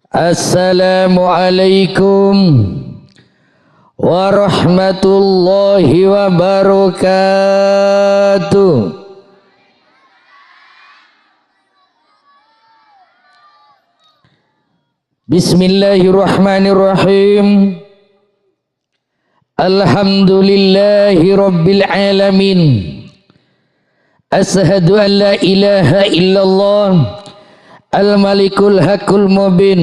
Assalamualaikum warahmatullahi wabarakatuh. Bismillahirrahmanirrahim. Alhamdulillahi rabbil alamin. Ashhadu an la ilaha illallah al-malikul hakul mubin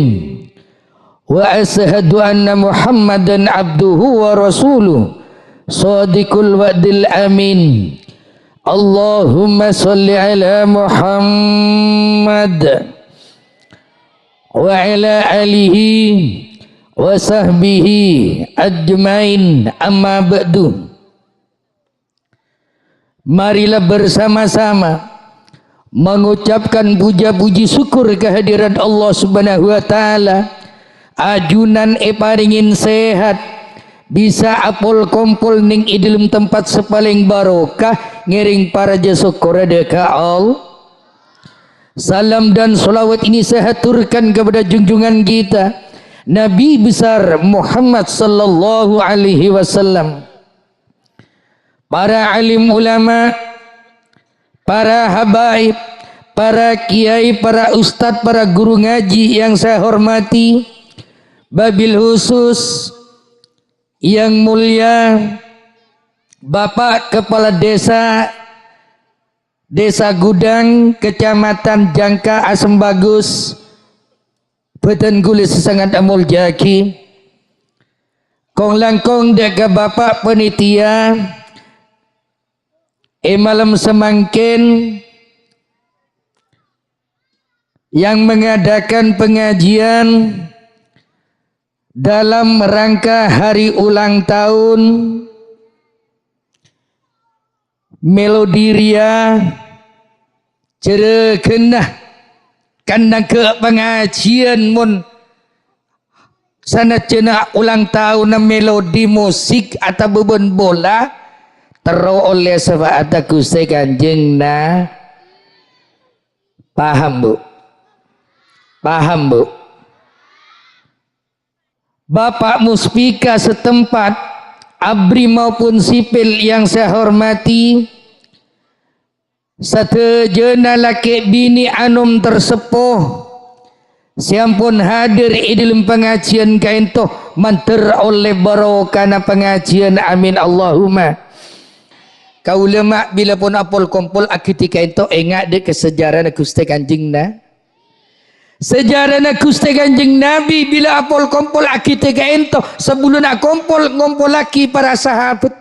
wa ashhadu anna muhammadan abduhu wa rasuluh sadiqul wa'dil amin. Allahumma salli ala Muhammad wa ala alihi wa sahbihi ajmain, amma ba'du. Marilah bersama-sama mengucapkan puja-puji syukur kehadiran Allah Subhanahu wa taala. Ajunan paringin sehat, bisa apol kompol ning idilum tempat sepaling barokah, ngiring para syukur deka Allah. Salam dan salawat ini saya haturkan kepada junjungan kita Nabi besar Muhammad sallallahu alaihi wasallam, para alim ulama, para habaib, para kiai, para ustadz, para guru ngaji yang saya hormati, wabil khusus yang mulia Bapak Kepala Desa Gudang, Kecamatan Jangka, Asem Bagus, Beten Gulis sangat amul jaki, kong langkong deka Bapak Penitia malam semangkin yang mengadakan pengajian dalam rangka hari ulang tahun Melodiria cerekenah kandang ke pengajian mun sana cena ulang tahun melodi musik atau beban bola tero oleh syafaat Gusti Kanjeng na. Paham bu? Paham bu? Bapak Muspika setempat, abri maupun sipil yang saya hormati, satejana laki bini anum tersepuh siampun hadir di dalam pengajian kainto manter oleh barokana pengajian, amin Allahumma. Kau lemak bila pun apol kompol akitika itu ingat dek kesejarah Gusti Kanjeng na. Sejarah Gusti Kanjeng Nabi bila apol kompol akitika itu sebelum nak kompol lagi para sahabat.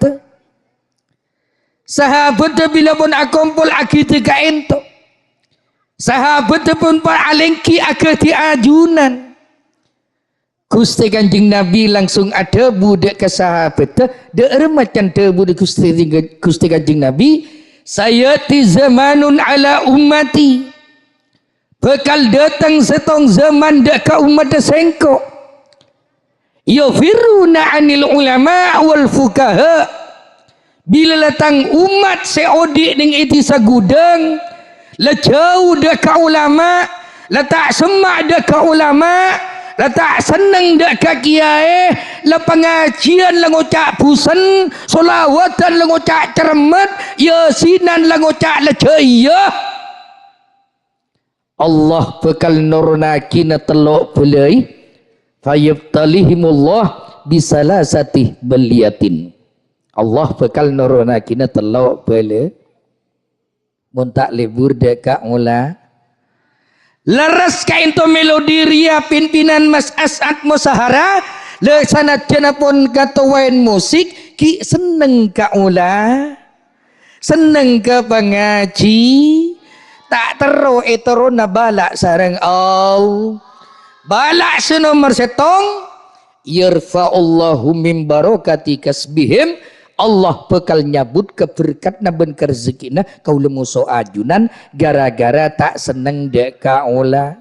Sahabat bila pun akompol akitika itu sahabat pun para alengki akati ajunan. Gusti Kanjeng Nabi langsung ada budak ke sahabat de remacan de budak Gusti Kanjeng Nabi, saya ti zamanun ala ummati, bakal datang setong zaman dek ka umat sengko yafiruna anil ulama wal fukaha. Bila datang umat seodik ning iti sagudang, la jauh dek ka ulama, la tak semak dek ka ulama, la tak seneng dek ka kiai, la pengajian la ngocak busen, solawatan la ngocak cermet, yasinan la ngocak la jaya. Allah bakal nurunakina telok belai, fayabtalihimullah bisalasati beliatin. Allah bakal nurunakina telok belai, muntak libur deka mula. Laras kain to melodi ria pimpinan Mas As'ad Musahara le sanad jenapun katawain musik ki seneng ka ula, seneng ke pengaji, tak tero etoro na balak sareng au balak senomor setong yarfa'ullahu min barakati kasbihim. Allah bakal nyabut keberkatna ben rezekina kaula muso ajunan gara-gara tak seneng dek kaula,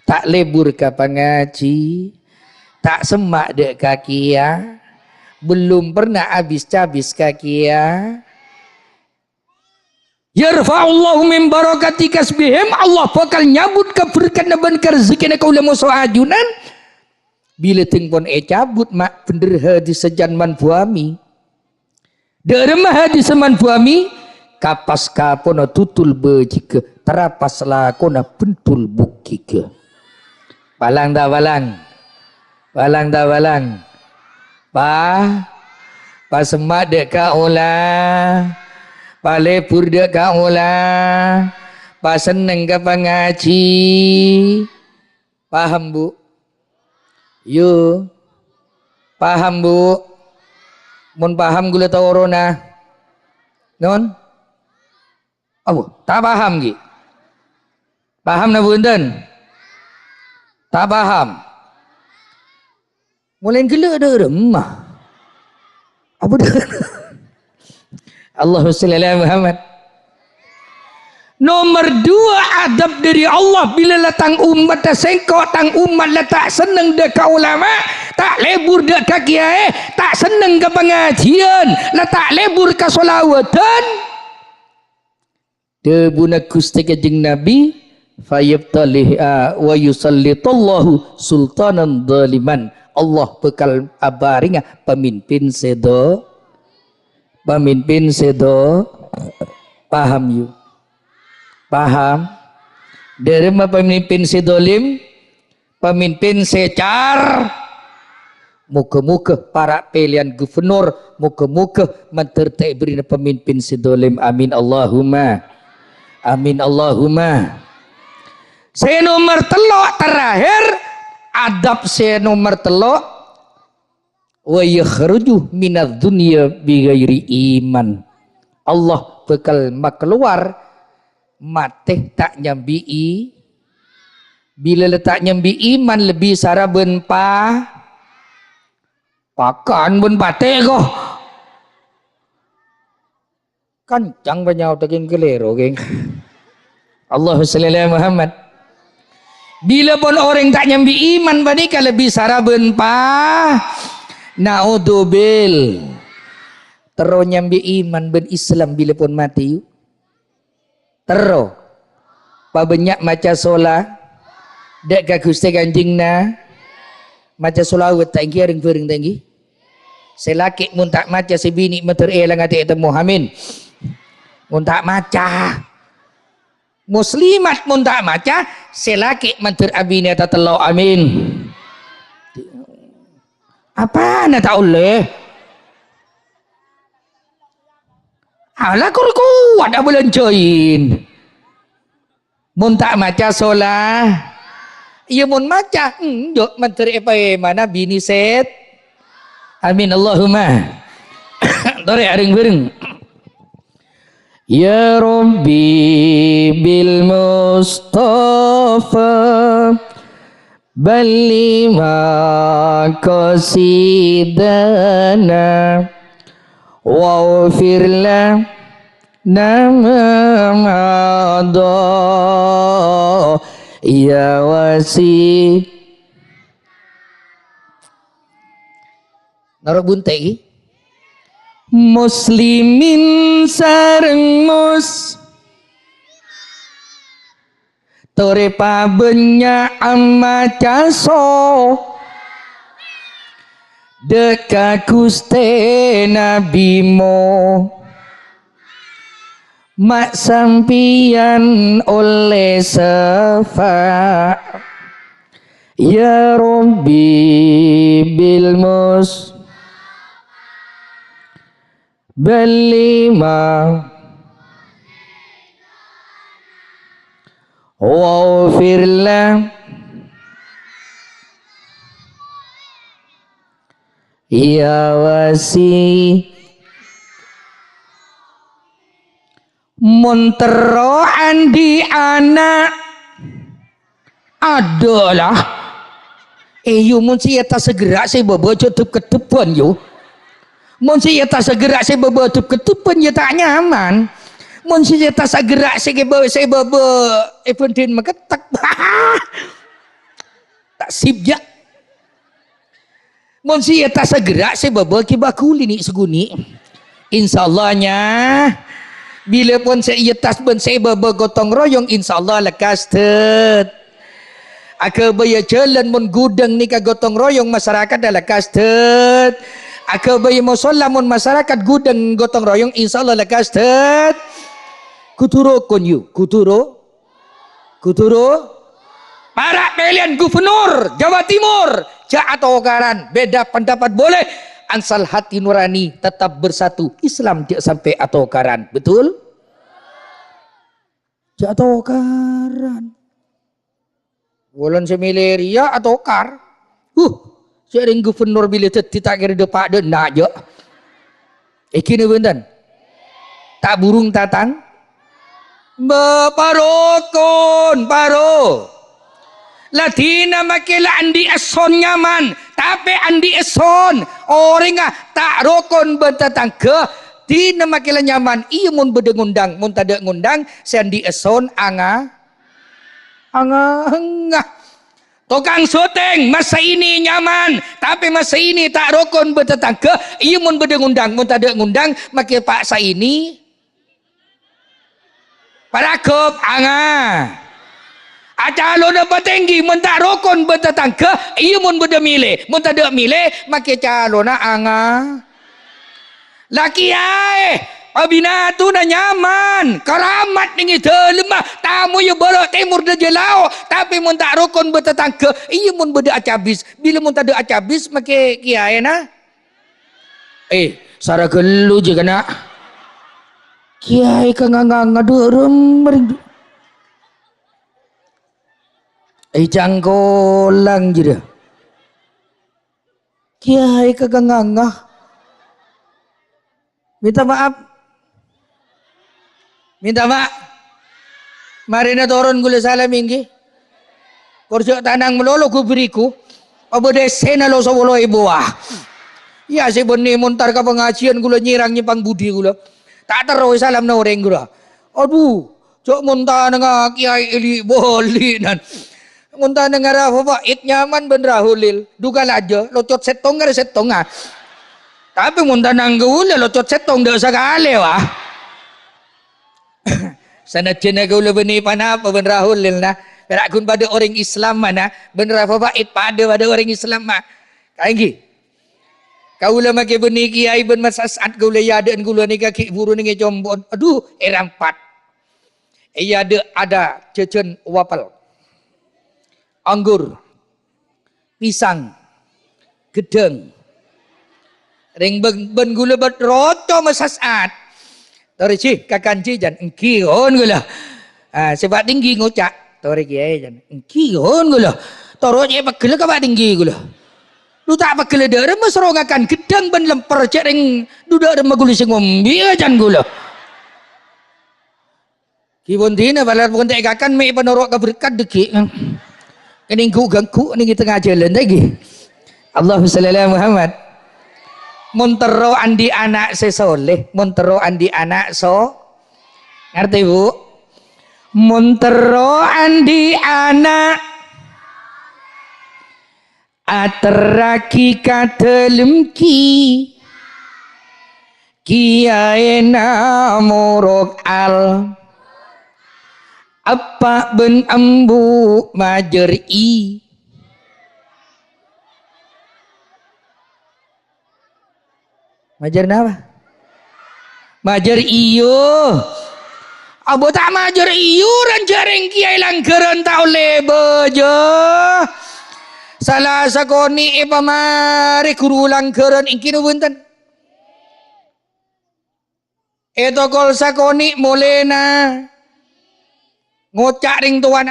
tak lebur ka pengaji, tak semak dek kakia, belum pernah habis cabis kakia, yarfa'ullahu min barakati kasbihim, Allah bakal nyabut keberkahan dan rezeki kaula musuh ajunan bila tengpon cabut mak penderha di sejanman buami deremah di seman buami kapas kapona tutul bejika terapas lakona bentul bukika balang dah balang pa semak dek kaula palepur dek kaula pa seneng ke pengaji paham bu yo paham bu mun paham gula tau orona non apa tak paham ki paham na bunten tak paham mulai gila ada remah apa dah Allahumma shalli ala Muhammad. Nomor 2 adab dari Allah bila latang umat dah sengkok tang umat lah tak seneng dah ke ulama tak lebur dah ke kiai tak seneng ke pengajian lah tak lebur ke solawatan debuna Gusti Kanjeng Nabi fayabtalih wa yusallitallahu sultanan zaliman Allah bekal abaringa pemimpin sedo paham you paham derema pemimpin sedolim pemimpin secar muka-muka para pilihan gubernur muka-muka mentertai beri pemimpin sedolim amin Allahumma saya nomor telok terakhir adab saya nomor telok wa yakhruju minadz dunya bighairi iman Allah bekal makluar mate tak nyambi bila letak nyambi iman lebih saraben pakan bun pate ko kancang banyau taking kelero geng Allahumma shalli ala Muhammad bila pun orang tak nyambi iman badika lebih saraben naudzubil tero nyambi iman ben Islam bila pun mati yuk tero pa banyak maca sola dek ka Gusti Kanjengna maca solawat tak ngi areng bareng tanggi selaki mun tak maca si bini meter elang ate temu amin mun tak maca muslimat mun tak maca selaki meter abine ta telo amin apa na tak oleh ala kuat dah bulan join mun tak maca solah iya mun maca jok menteri apa mana bini set amin Allahumma dore areng bareng ya Rabbi bil Mustafa ballima qasidana waghfir lana ya wasi narok bunte muslimin sareng tore pabenya amma caso deka Gusti Nabi mo mak sampian oleh syafa ya Rabbi bil mus balima waghfir ya wasi Montero andi anak adalah yu mun si eta segera saya bawa tutup ketupan yu mun si eta segera saya bawa tutup ketupan ya tak nyaman mun si eta segera saya bawa eventin maketak tak sibja mun si eta segera saya bawa kibakuli ni seguni insyallahnya Bila pun saya yetas ben saya bergotong royong insyaallah lekas tet. Aka baya jalan mun gudang ni ka gotong royong masyarakat dah lekas tet. Aka baya musalla mun masyarakat gudang gotong royong insyaallah lekas tet. Kuturo konyu, kuturo. Para pilihan gubernur Jawa Timur, atau Karan, beda pendapat boleh. Ansal hati nurani tetap bersatu. Islam tidak sampai atau Karan, betul? Atau Karan. Bulan semilih ria atau kar. Sering gubernur bila tak kira depak dan nak je. Kini benten. Tak burung tatang. Parokon, paro. Latina makila andi eson nyaman, tapi andi eson orang tak rokon bertatang ke tina makila nyaman. Iya mun bedengundang, mun tada ngundang sendi eson anga. Tukang syuting masa ini nyaman, tapi masa ini tak rokon bertatang ke. Iya mun bedengundang, mun tada ngundang makil paksa ini. Parakop anga. Acalo na patinggi mun tak rokon bertetangga iya mun beda milih mun tak ada milih make calo na anga laki ai pabinatu na nyaman karamat ning lemah tamu yo bolok timur de jelau tapi mun tak rokon bertetangga iya mun beda acabis bila mun tak ada acabis make kiai na sara gelu je kana kiai kanganga durem janggolang je dia. Kiai kagak ngangah. Minta maaf. Mari na turun gula salam inggi. Korjo tanang melolo ku beriku. Apa desa na lo sawolo ibu Ya si benih montar ka pengajian gula nyirang nyipang budi gula. Tak terus salam na orang gula. Aduh, cok montar nga kiai ili boli nan. Munta nengara apa it nyaman bener hulil duga aja locot setong ada setong tapi munta nanggul locot setong dah sekali wah sana cina kau lebih ni panapa bener hulil nah berakun pada orang Islam mana bener apa it pada orang Islam mah kayak kau lah makai benih kiai ben masasat kau lah ya dan gula ni kaki buru ni jombon aduh erampat iya ada cecen wapel anggur, pisang, gedeng, ring ben gula bet roto masasat. Tori ci kakanci jan engki on gula. Sebab tinggi ngocak. Tori kiai jan engki on gula. Toro je pagel ka ba tinggi gula. Lu tak pagel dere mesrongakan gedeng ben lemper cek ring dudak de maguli sing ngombe jan gula. Ki bondina balar pun tak kakan me panorok ka berkat deki. Ini ganggu ini tengah jalan lagi. Allahumma shalli ala Muhammad. Montero andi anak sesoleh, montero andi anak ngerti bu? Montero andi anak ateraki katelemki kiai namurok al apa ben ambu majer majer napa majer iyo abu tak majer iyo ran jaring kiai langgaran tau lebe je salah sakoni pamari guru langgaran iki nu bunten etokol sakoni molena ngocak ring tuan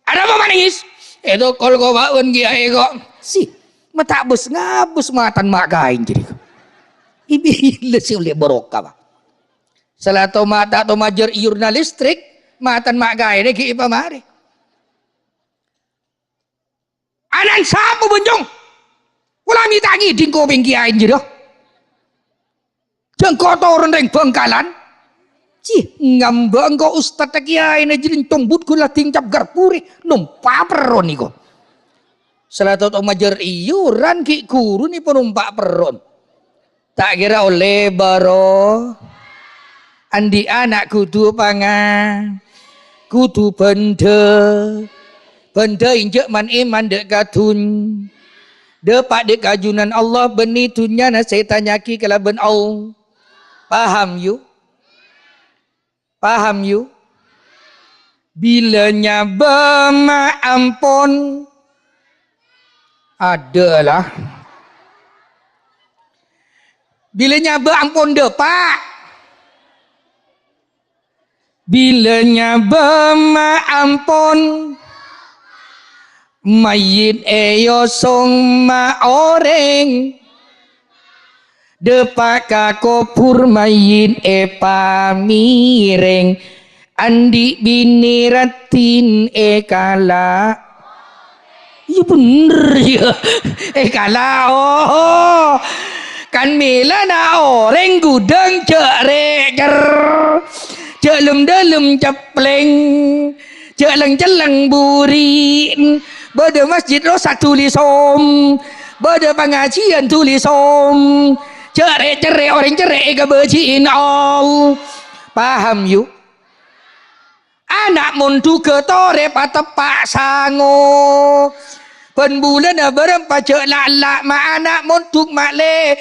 ada apa manis itu kol ko baun kiai kok si mata bus ngabus matan mak kain jadi ibi lesi oleh barokah salah to mata to majer iurna listrik matan mak kain ki pamari anan sapu bunjung ulami tangi dingko bing kiai jadi jengko turun ring bengkalan cih ngambang ko ustad kiai na jilin tombut gula tingcap garpuri numpak peron iko salah tau majer iuran ki guru ni penumpak peron tak kira oleh baro andi anak kudu pangan kudu benda injek man iman dek katun depak dek kajunan Allah beni tunya na saya tanyaki kalau ben Allah paham you bila nyaba ma ampun adalah bila nyaba ampun depak bila nyaba ma ampun mayit eyo song ma oreng depak kakopur mayit pamireng andi bini ratin kala iya bener ya kala kan mila na orang gudang cek reker cek lem cepleng cek leng burin bada masjid rosak tulisom bada pengajian tulisom cerai orang cerai ke berciin all paham yuk anak mundu ketore patepak sango penbulan berempat cek lak ma anak muntuk makle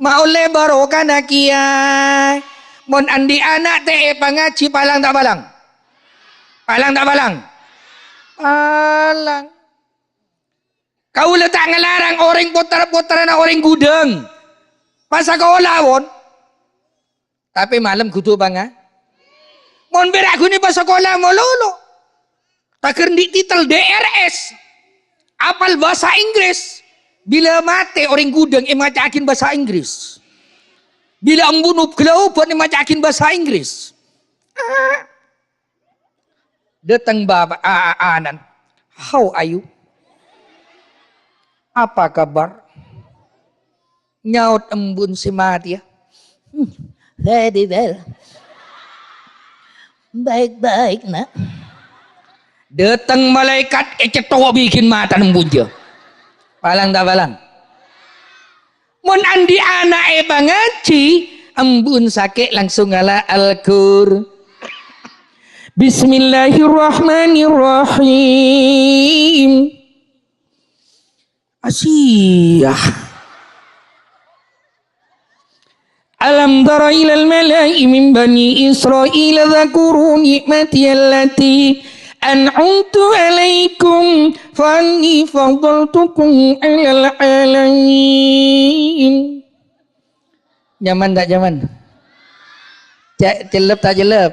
maule barokan kiai mon andi anak te pangaji palang tak palang kau letak ngelarang orang putar-putaran orang gudang masa kau lawon tapi malam kudu bangga mon beraku ni pas sekolah mololo takir di titel DRS apal bahasa Inggris bila mati orang gudang macakin bahasa Inggris bila ambunup kelaupan macakin bahasa Inggris datang bapa anan how are you apa kabar nyaut embun si mati ya very well baik-baik nak datang malaikat cetok bikin mata embun je palang tak palang mon andi anak ngaji embun sakit langsung ala al-Qur Bismillahirrahmanirrahim Asiyah Alam tara ilal mala'i min bani Israel dhakuru ni'mati allati an'umtu alaikum fanni fadaltukum alal alamin. Nyaman tak nyaman? Jelep tak jelep?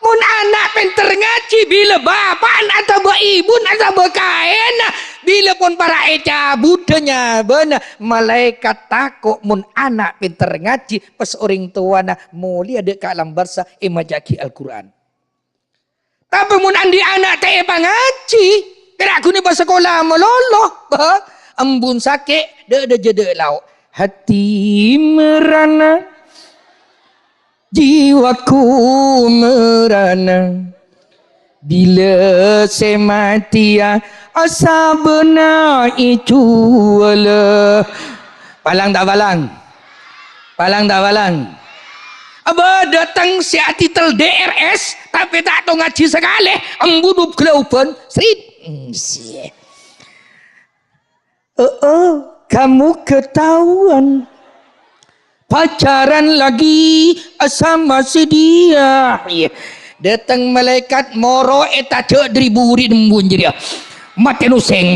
Mun anak pinter ngaji bila bapak atau ibu atau kain bila pun para eca budenya benar malaikat takut mun anak pinter ngaji pas orang tua na mulia dek alam barsa imajaki Al-Quran tapi mun andi anak teh ngaji gerak guni pas sekolah meloloh embun sakit de jede lau hati merana jiwaku merana bila sematia asa benar itu wala palang tak palang Aba datang si titel DRS tapi tak tahu ngaji sekali embun kelaupan street kamu ketahuan pacaran lagi sama si dia datang malaikat moro eta cek driburi embun jadi mati nuseng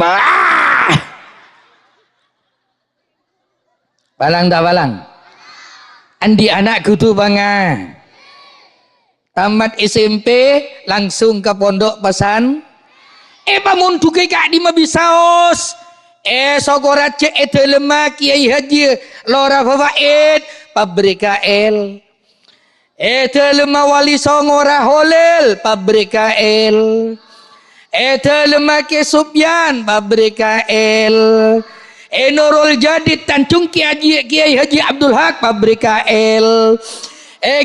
palang tak palang andi anak kutu bangga tamat SMP langsung ke pondok pesan pamun tukai kak di mabisaos sogorat cek itu lemak kiai haji lora fawaid pabrika el itu lemah wali songora holel pabrika el itu lemak Subyan pabrika el Nurul Jadid Tanjung Kiai Haji Abdul Haq pabrika el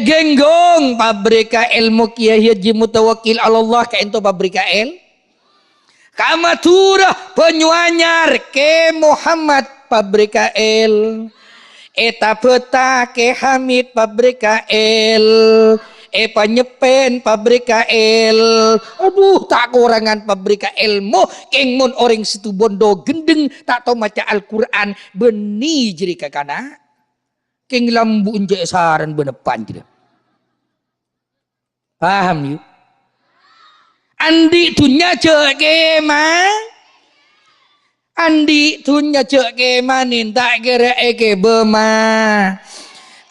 Genggong pabrika ilmu Kiai Haji Mutawakkil Allah ka ento pabrika el Kamaturah Penyuanyar ke Muhammad pabrika el Eta peta ke Hamid pabrika el. Panyepen pabrika el. Aduh tak kurangan pabrika ilmu. Keng mun orang situ bondo gendeng tak tahu maca Al-Quran. Beni jadi kakana. Keng lambu unjek saran benepan tidak. Paham yuk? Andi tunya cek kema. Andi tunya cek kema nin tak kira eke bema.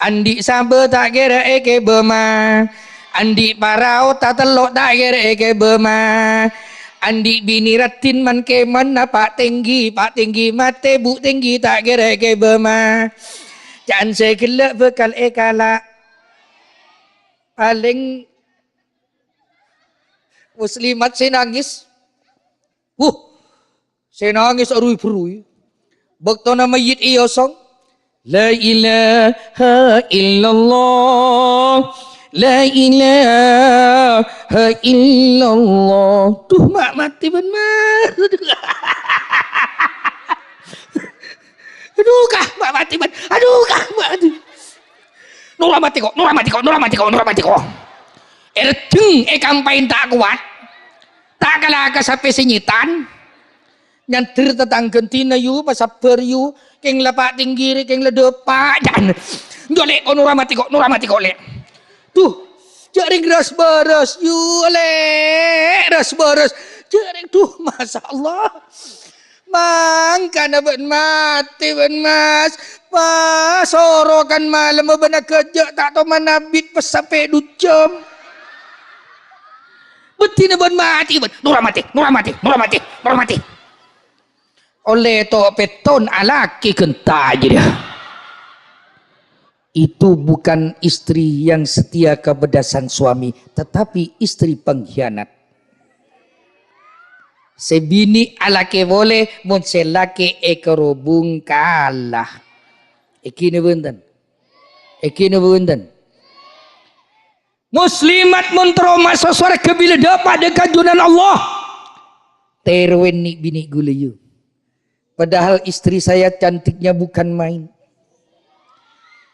Andi sabe tak kira eke bema. Andi parau tak telok tak kira eke bema. Andi bini ratin man keman na pak tinggi mate bu tinggi tak kira eke bema. Jangan segelak bekal ekala. Paling muslimat saya nangis. Saya nangis arui-perui. Bakto nama mayit iyo song. La ilaha illallah. La ilaha illallah. Tuh mak mati ben mak. Aduh kah mak mati ben. Aduh kah mak mati. Nurah mati kok. Erdeng kampain tak kuat. Tak kalah ke sampai senyitan. Nyantir tetang gentina yu pasaper yu keng lapak tinggi keng ledepak jan. Jolek kok nurah mati kok lek. Tuh jaring ras baras yu lek ras baras jaring tuh masyaallah. Mangkana ben mati ben mas. Pas sorokan malam benar kerja tak tahu mana bit pesampai 2 jam. Betina ben mati ben. Nurah mati. Oleh to peton alaki kenta aja dia. Itu bukan istri yang setia kepedasan suami, tetapi istri pengkhianat. Sebini alake boleh, mun selake ekerobung kalah. Ekine benten. Muslimat mun trauma surga bila dapat dekat junan Allah. Terwen ni bini guleyu. Padahal istri saya cantiknya bukan main.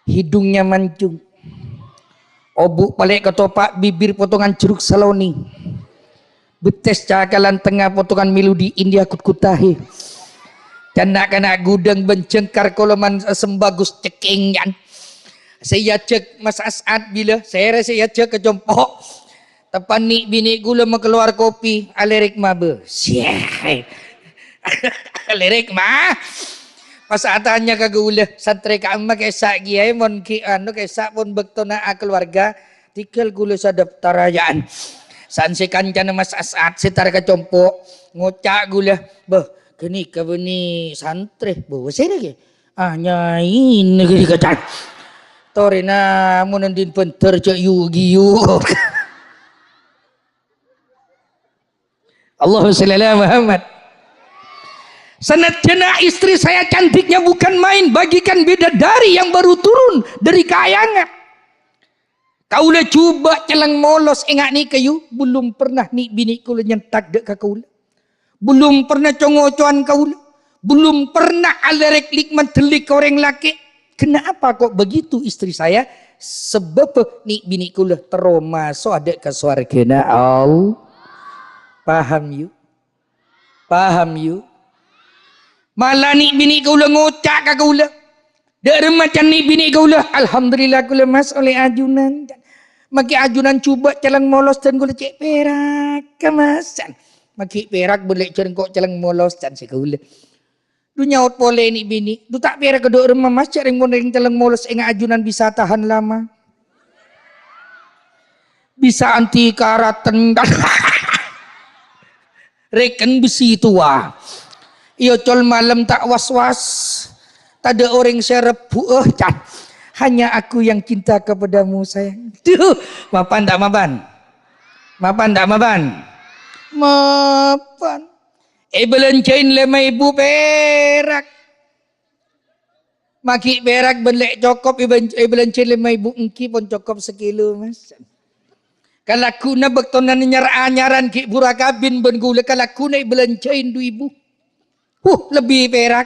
Hidungnya mancung. Obuk balik ketopak bibir potongan jeruk saloni. Betes cakalan tengah potongan milu di India kut-kutahi. Kanak-kanak gudang bencengkar koloman sembagus cekingyan. Saya cek Mas As'ad bila saya cek ke jompok. Tepan ni bini gula mengeluar kopi alerik mabe. Siap. Alerik mah. Pas tanya ke gula santre ka amma kesak giai mon ki anu kesak pun bektona keluarga tikal gula sadap tarayaan. San se kancana Mas As'ad setar ke jompok ngocak gula. Beh kini ka beni santre bawa saya lagi. Nyai negeri kacan. Torina munandin penter cak yugiyu. Allahumma shalli ala Muhammad. Sanatjana istri saya cantiknya bukan main, bagikan bidadari yang baru turun dari kayangan. Kaulah cuba celang molos engak ni kayu, belum pernah ni bini kula nyentak dek ka kaula. Belum pernah congocoan kaula. Belum pernah alerek likman telik orang laki. Kenapa kok begitu istri saya? Sebab ni bini kula teroma so adek ke swargana Allah. Paham yuk? Malah ni bini kula ngocak ka kula. Dek macam ni bini kula. Alhamdulillah kula mas oleh ajunan. Maki ajunan cuba calang molos dan kula cek perak kemasan. Maki perak boleh cerengkok calang molos dan sekula. Du nyaut boleh ni bini. Du tak perak kedua rumah mas caring mondeng calang molos enga ajunan bisa tahan lama. Bisa anti karatan dan reken besi tua. Iyo col malam tak was-was. Tak ada orang saya rebu. Hanya aku yang cinta kepadamu sayang. Duh, mapan tak mapan? Mapan. Belancain lema ibu perak. Maki perak benlek cokop. Belancain lema ibu engki pun cokop sekilo mas. Kalau aku na bektonan nyaran ki burakabin ben gula. Kalau aku na belancain du ibu. Lebih perak.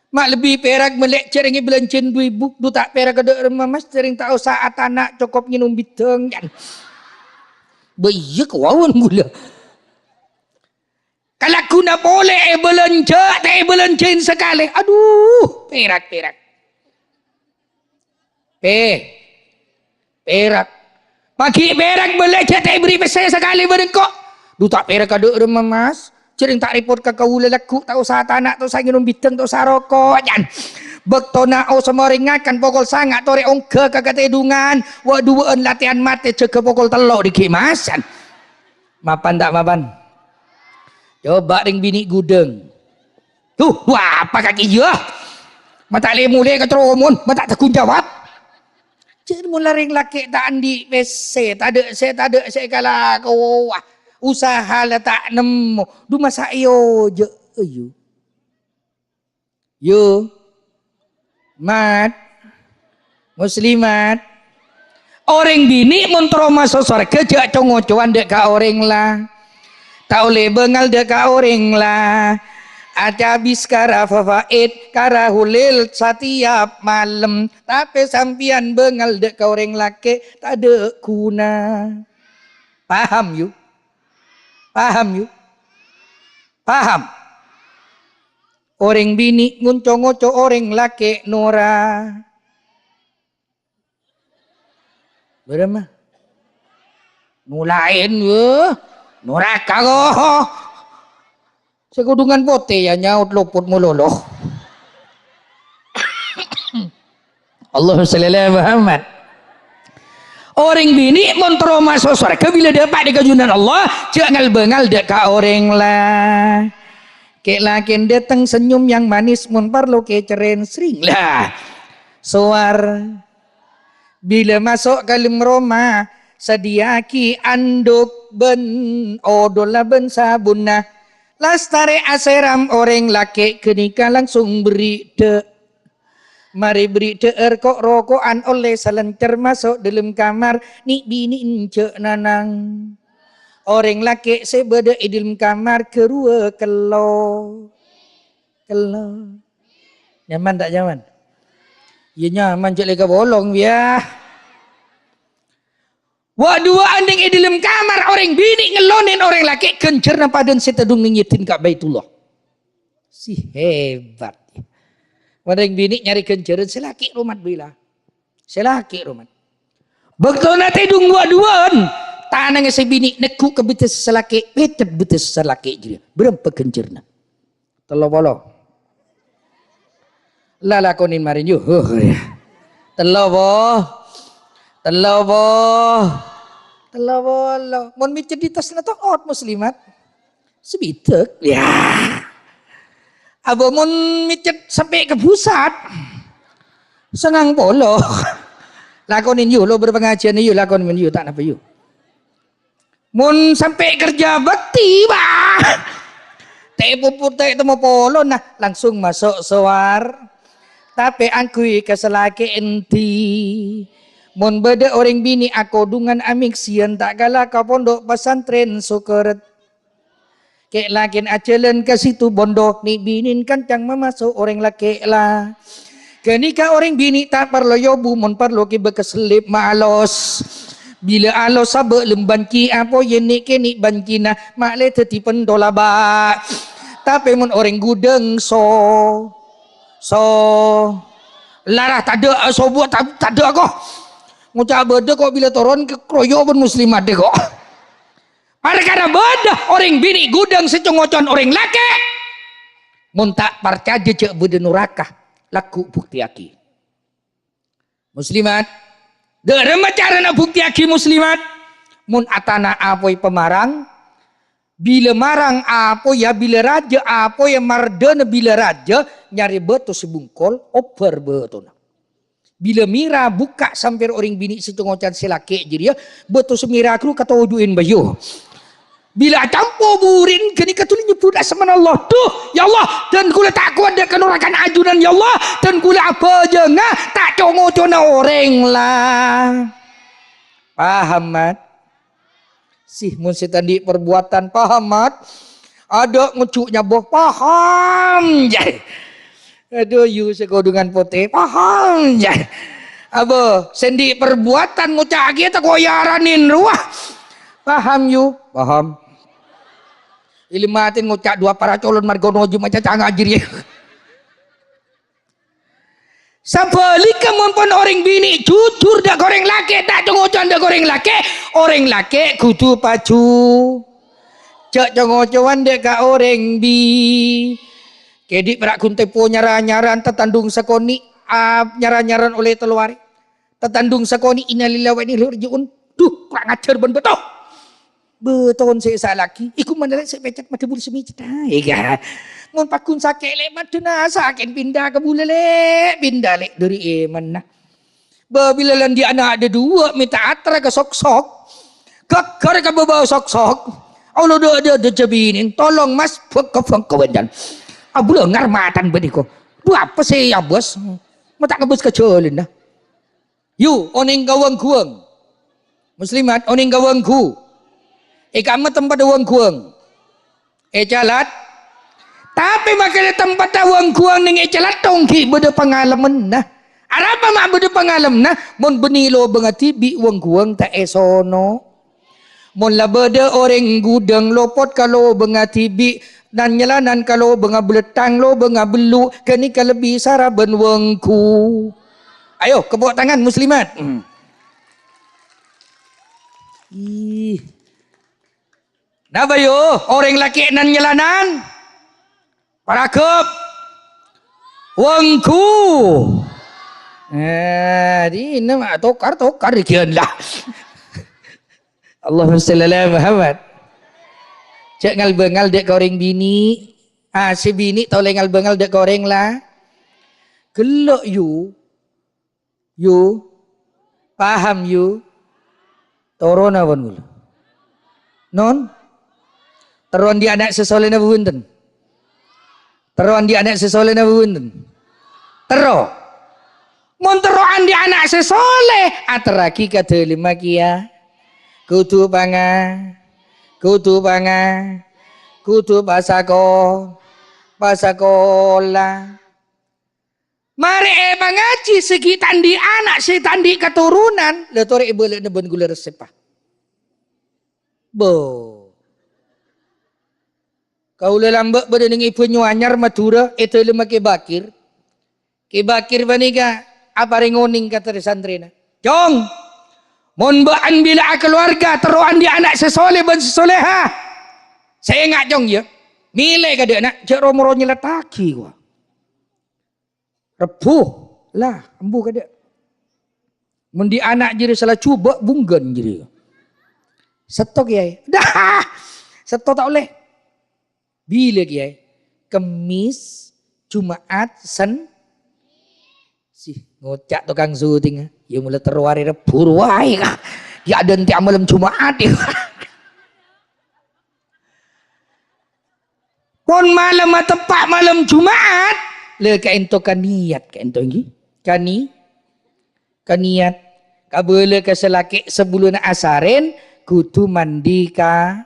Mak lebih perak melek cering belancen 2,000 du tak perak ada remah mas cering tahu saat anak cukup minum biteng kan. Beya kawan gula. Kalau aku nak boleh belanja, tak belancen sekali. Aduh, perak. Perak. Pagi perak belanja tak beri pesan sekali berengkok. Du tak perak ada remah mas. Cering tak report ke kau lelaku tak usah anak tak usah minum biteng tak usah rokok jan. Bektona au semua ringakan pokol sangat tore ongke ke ketedungan wa duaan latihan mate cek pokol telok di kemasan. Mapan tak mapan? Coba ring bini gudeng. Wah apa kaki je? Mata le mulai ke tromun, mata takun jawab. Cik mula ring laki tak andi WC, tak ada saya kala kau usaha lah tak nemu. Du masa yo je yo mat muslimat orang bini mun masuk surga jak congocoan dek ka orang lah tak boleh bengal dek ka orang lah ada habis kara fafaid kara hulil setiap malam tapi sampian bengal dek ka orang laki tak ada guna. Paham yuk? Paham? Orang bini ngunco-ngunco orang laki Nora. Berapa? Nulain ye. Nora kago. Sekudungan pote ya nyaut luput muloloh. Allahumma shalli ala Muhammad. Orang bini montro masuk surga bila dapat di kajunan Allah jangan bengal dek ka orang lah kek lakin datang senyum yang manis mun parlo ke ceren sering lah suar bila masuk kalim Roma sediaki anduk ben odola ben sabunah lastare aseram orang laki kenika langsung beri dek. Mari beri deer kok rokokan oleh selencer masuk dalam kamar ni bini encek nanang. Orang laki sebeda di dalam kamar kerua kelo. Nyaman tak nyaman? Ya nyaman cek lega bolong ya. Wak dua anding di dalam kamar orang bini ngelonin orang laki kencerna padan setedung nginyetin kat Baitullah. Si hebat. Orang bini nyari kenceran selaki rumat bila. Selaki rumat. Begitu nanti dung dua-duaan. Tanang si bini neku ke betes selaki. Betet betes selaki je. Berapa kencerna. Telo-bolo. Lala konin marin yuk. Telo-bolo. Mon micet di tas na ot muslimat. Sebitek. Ya. Abo mun micet sampai ke pusat sengang polo lakonin you lo berpengajian you lakonin you tak napa you mun sampai kerja bakti bah teh puput teh temu polo nah langsung masuk suar tapi angkui keselaki enti mun beda orang bini aku dungan amik sian tak kalah ke pondok pesantren Sukeret. Kek lakin ajalan ke situ bondo ni binin kancang memasuk orang laki lah. Kenika orang bini tak perlu yobu mon perlu ke bekeselip malos. Bila alos sabe lembanki apa yeni keni bankina makle teti pendolaba. Tapi mon orang gudeng so larah tak ada so buat tak ada kok. Ngucap beda kok bila turun ke kroyo pun muslimat deh kok. Perkara beda orang bini gudang secongocon orang laki mun tak percaya cek beda nurakah laku bukti aki muslimat derema cara nak bukti aki muslimat mun atana apoi pemarang bila marang apa ya bila raja apa ya mardana bila raja nyari beto sebungkol oper betona bila mira buka sampai orang bini secongocon selaki jadi ya beto semira kru kata uduin bayu. Bila campur burin kini katuli nyebut asman Allah tuh ya Allah dan kula tak kuat dia kenurakan ajunan ya Allah dan kula apa je ngah tak congo-cona orang lah. Paham mat? Sih mun tadi perbuatan paham mat? Ada ngucuknya boh paham je. Aduh, you sekodungan putih. Paham je. Apa? Sendi perbuatan ngucak kita koyaranin ruah. Paham you? Paham. Ilmatin ngucak dua para colon margonoju macam cangga jiri. Sebaliknya mumpun orang bini jujur dak goreng laki, tak cengocan dak goreng laki. Orang laki kudu paju. Cak cengocan dek ka orang bi. Kedik berak kuntepo nyaran-nyaran tetandung sekoni nyaran-nyaran oleh teluari. Tetandung sekoni innalillahi wa inna ilaihi raji'un. Duh, kurang ajar ben betul. Beton saya lagi. Iku mendadak saya pecet mata bulu semicet. Iya. Mun pakun sakit lek maduna sakit pindah ke bulele pindah lek dari mana. Bila lan dia anak ada dua minta atra ke sok-sok. Kekar ke bawa sok-sok. Allah ada jabinin. Tolong mas ke wendan. Abula ngarmatan bediko. Bu apa sih ya bos? Mata ngebus kecolin dah. You oning gawang kuang. Muslimat oning gawang ku. Kamu tempat uang kuang. Jalat. Tapi makanya tempat uang kuang ning jalat tongki beda pengalaman nah. Arapa mak beda pengalaman nah. Mon benilo bengati bi uang kuang tak esono. Mon la beda orang gudang lopot kalau bengati bi dan nyelanan kalau benga beletang lo benga belu kini lebih saraben wengku. Ayo kebawah tangan muslimat. Ih. Napa yo orang laki nan nyelanan parakep wengku. Di nama tokar dikian lah. Allahumma shalli ala Muhammad. Cek ngal-bengal dek goreng bini. Si bini tau ngal-bengal dek goreng lah. Gelok you paham you torona pun gula. Non teruan di anak sesoleh na buunten. Teruan di anak sesoleh na buunten. Tero. Mon teroan di anak sesoleh ateraki kata lima kia. Kutu banga. Kutu pasakola. Mari ngaji segi tandi anak si tandi keturunan. Letore ibu lek neben gula resepah. Bo. Kau lelambak berdening ibu nyuanyar Madura itu lemah kebakir. Kebakir baniga apa rengoning kata santrina. Jong. Mon baan bila keluarga teruan di anak sesoleh ben sesoleha. Saya ngak jong ya. Milih kada nak cek romoro nyeletaki gua. Repuh lah embu kada. Mun di anak jadi salah cuba bunggan jadi. Setok ya. Dah. Setok tak boleh. Bila kiai? Kemis, Jumaat, si ngocak tukang syuting. Ya mulai terwari repur wae kah. Ya ada tiap malam Jumaat ya. Pon malam tepat malam Jumaat. Le ka ento kaniat ka ento ngi. Kaniat. Kabele ka selaki sebelum asaren kudu mandi ka.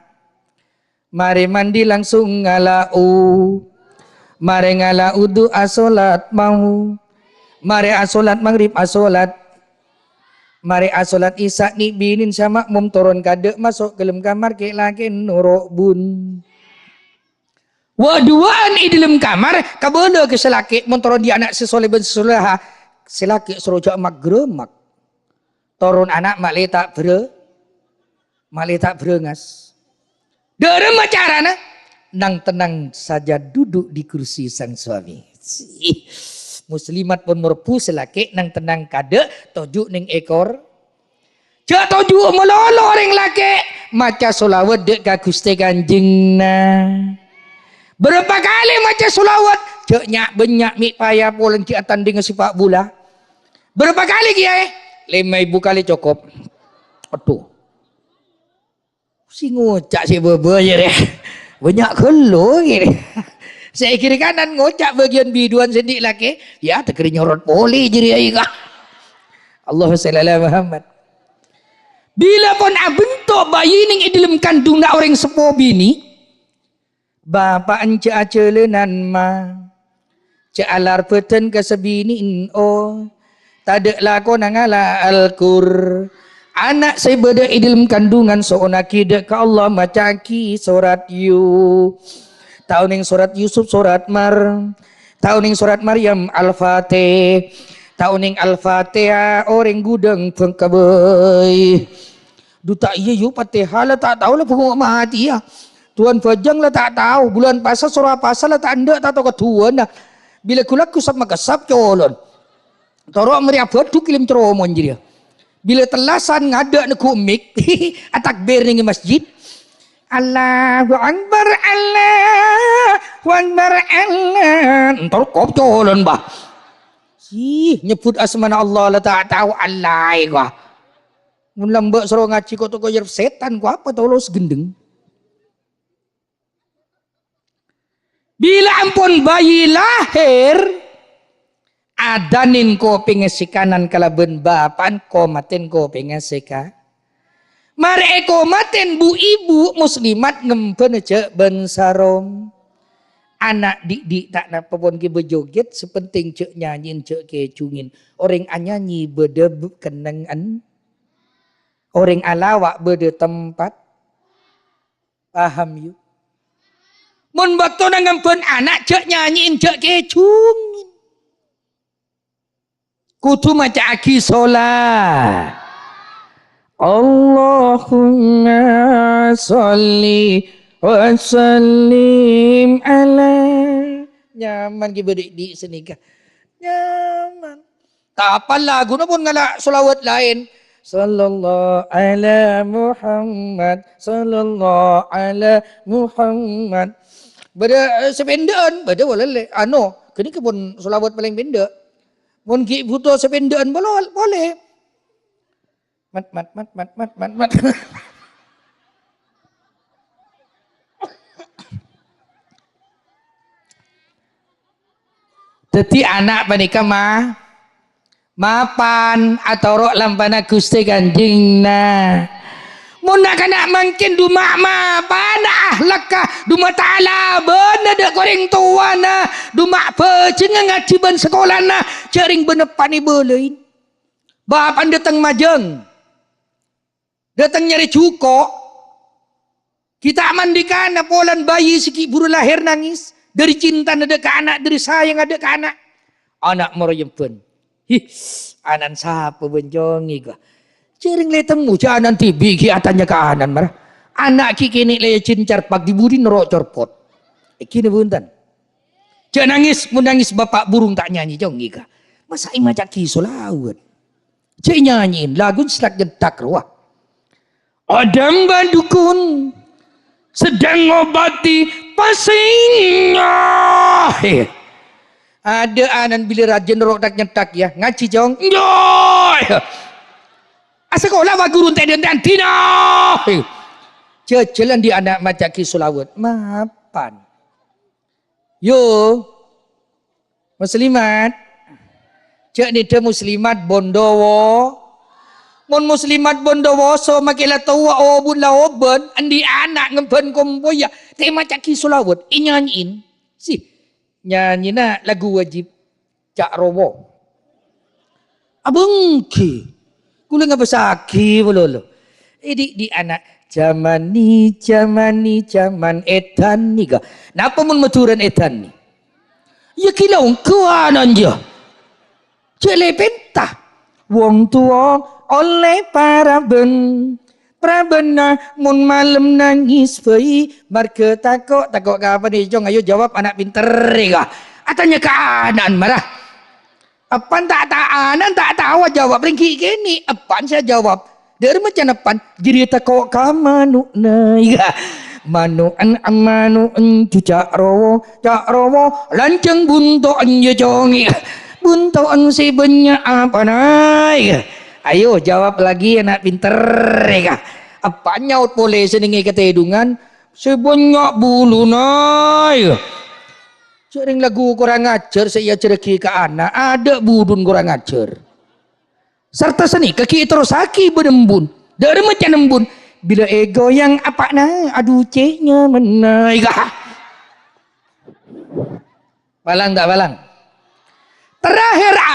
Mari mandi langsung ngalau. Mari ngalau doa salat mau. Mari asolat maghrib asolat. Mari asolat isya ni binin sama mum turun kade masuk ke dalam kamar ke laki nuruk bun. Waduan di dalam kamar kabele ke selaki mum turun di anak sesoleh ben sesoleha. Selaki serojak magremak. Turun anak mak letak berengas. Dere macarana nang tenang saja duduk di kursi sang suami. Muslimat pun merpu selaki nang tenang kade tojuk ning ekor. Cak tojuk melolo orang laki maca solawat dek ka Gusti Kanjeng na. Berapa kali maca solawat cak nyak benyak mik payah polen ki atanding sipak bula. Berapa kali kiai? 5.000 kali cukup. Aduh. Si ngocak si bebe je deh. Banyak kelo gini. Saya kiri kanan ngocak bagian biduan sendik laki. Ya terkeri nyorot poli jadi aika. Allahumma shalli ala Muhammad. Bila pun bentuk bayi ning dalam kandung nak orang sepo bini. Bapa ence acelenan ma. Cak alar peten kesebinin oh. Tadak lako nangala al-kur. Anak saya berada di dalam kandungan seorang akidah ke Allah macaki surat yu. Tahun yang surat Yusuf surat Mar. Tahun yang surat Maryam Al-Fatih. Tahun yang Al-Fatihah orang gudang pengkabai. Duta iya yu Fatihah lah tak tahu lah pengok mati ya. Tuan Fajang lah tak tahu. Bulan pasal surah pasal lah tak ada tak tahu ke tuan lah. Bila kulaku sama kesap colon. Torok meriah berduk kilim ceromon jadi. Bila telasan ngadak nak kumik. Atakbir ni masjid. Allahu Akbar Allahu Akbar Allah. Entar kop colon bah. Nyebut asmana Allah lah tak tahu Allah gua. Mun lambak suruh ngaji kok toko jerf setan gua apa tahu lo segendeng. Bila ampun bayi lahir adanin ko pengesikanan kalaben bapan ko maten ko pengesika. Mare ko maten bu ibu muslimat ngempen cek ben sarom. Anak dik tak napa pun ke berjoget sepenting cek nyanyin cek ke cungin. Orang anyanyi berde kenangan. Orang alawak berde tempat. Paham yuk? Mun bakto nangampun anak cek nyanyiin cek ke cungin. Kutu maca aki solat. Allahumma salli wa sallim ala. Nyaman ki berdik senikah. Nyaman. Tak apa lagu na pun ngala solawat lain. Sallallahu ala Muhammad. Sallallahu ala Muhammad. Bada sependaan. Bada boleh. Ano. Kini ke pun solawat paling benda. Mun ki butuh sependaan boleh. Mat. Teti anak panika mapan atau rok lampana Gusti Kanjeng na. Mun nak kana mangkin dumak mapan ahlakah dumak taala bener dak goreng tuana dumak pecing ngaji ben sekolah na cering benepani beulein. Bapan datang majeng. Datang nyari cuko. Kita mandikan polan bayi sikit buru lahir nangis. Dari cinta ada ke anak, dari sayang ada ke anak. Anak merayempen. Anan siapa benjongi ka. Cering le temu anan tibi ki atanya ke anan marah. Anak ki kini le cincar pak dibudi nerok corpot. Kini buntan. Cak nangis, menangis bapak burung tak nyanyi jongi ka. Masa imajak ki solawat. Cak nyanyiin lagu selak jentak ruah. Adam badukun sedang ngobati pasingnya. Ada anan bila raja nerok tak nyetak ya ngaji jong. Nyoy. Sekolah wa guru tak dan tina. Jalan di anak macam ki solawat. Mapan. Yo. Muslimat. Cak ni de muslimat Bondowo. Mun muslimat Bondowoso makila tawa obun la oben andi anak ngempen komboya tema caki solawat nyanyiin si nyanyina lagu wajib Cak Rowo abengki kula ngabasaki bololo di anak zaman edan ni ka napa mun maturan edan ni ya kilaw kuanan dia cele pentah wong tua oleh para prabena mun malam nangis bayi marke takok apa ni jong ayo jawab anak pinter ka atanya keadaan marah apan tak anan tak tahu jawab ringki kini apan saya jawab dari macam apan jadi takok kamanu naiga manuan amanuan Cak Rowo lanceng buntoan je jongi buntoan si banyak apa naiga. Ayo jawab lagi anak pinter ka. Apa nyaut boleh seningi ketedungan sebanyak bulu nai. Sering lagu kurang ajar saya cereki ke anak ada budun kurang ajar. Serta seni kaki terus haki berembun. Dari macam embun bila ego yang apa na aduh ceknya menai ka. Balang tak balang?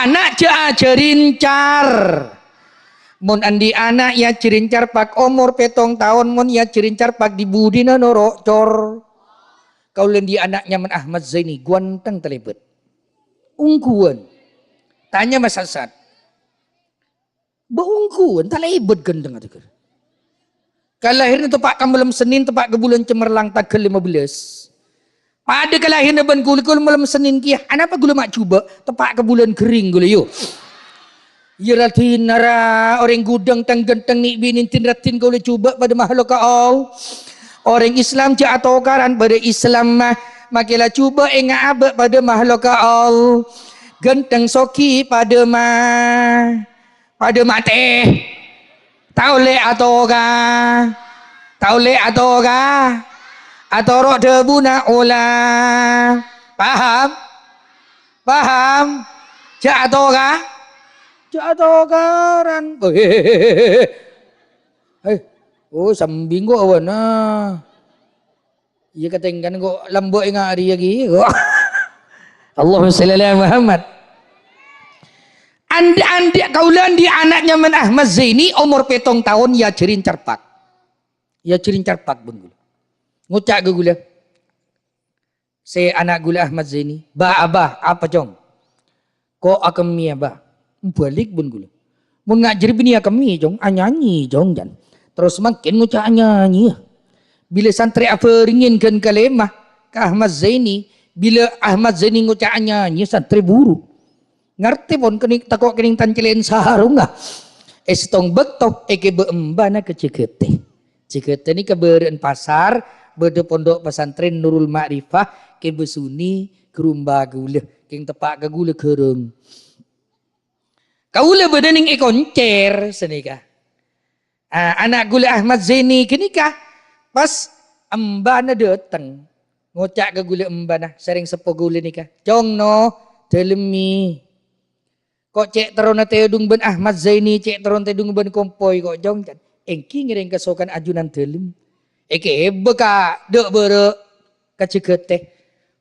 anak jerincar. Mun andi anak ya jerincar pak umur 7 tahun mun ya jerincar pak di budina norok cor. Kau lendi anaknya men Ahmad Zaini guanteng telebet. Ungkuan. Tanya Mas Hasan. Beungkuan telebet gendeng atuh. Kalahiran tepak malam Senin tepak ke bulan Cemerlang tanggal 15. Pada kalahiran ban kul malam Senin kia. Anapa gula mak cuba tepak ke bulan kering gula yo. Ya ratin nara orang gudang tang genteng ni binin tin ratin kau le cuba pada makhluk kau. Orang Islam je atau karan pada Islam mah makilah cuba enga abak pada makhluk kau. Genteng soki pada mate. Taule atau ka? Taule atau ka? Atau roh debu na ola? Paham? Paham? Ja atau ka? Jatuh karan. Oh sambing kok awan ah. Iya katengkan kok lambok ingat hari lagi kok. Allahumma shalli ala Muhammad. Andi kaulan di anaknya men Ahmad Zaini umur 7 tahun ya jerincar pak. Ya jerincar pak bengul. Ngucak ke gula. Anak gula Ahmad Zaini. Ba abah apa jong? Kok akan mi abah? Balik pun gula. Mun ngajar bini kami jong, nyanyi jong jan. Terus makin ngucap nyanyi. Bila santri apa ringinkan kalemah ke Ahmad Zaini, bila Ahmad Zaini ngucap nyanyi santri buru. Ngerti pun kening takok kening tancelen sarung ah. Estong betok eke beembana ke Cikete. Cikete ni kebereen pasar, berde pondok pesantren Nurul Ma'rifah ke besuni kerumba gula, keng tepak ke gula kereng. Kaula bedening ikoncer senika. Anak gula Ahmad Zaini kenika pas embana datang ngocak ke gula embana sering sepo gula nika. Jong no telemi. Kok cek terona teudung ben Ahmad Zaini cek teron teudung ben kompoi kok jong kan. Engki ngereng kesokan ajunan telem. Eke beka dek bere kecegete.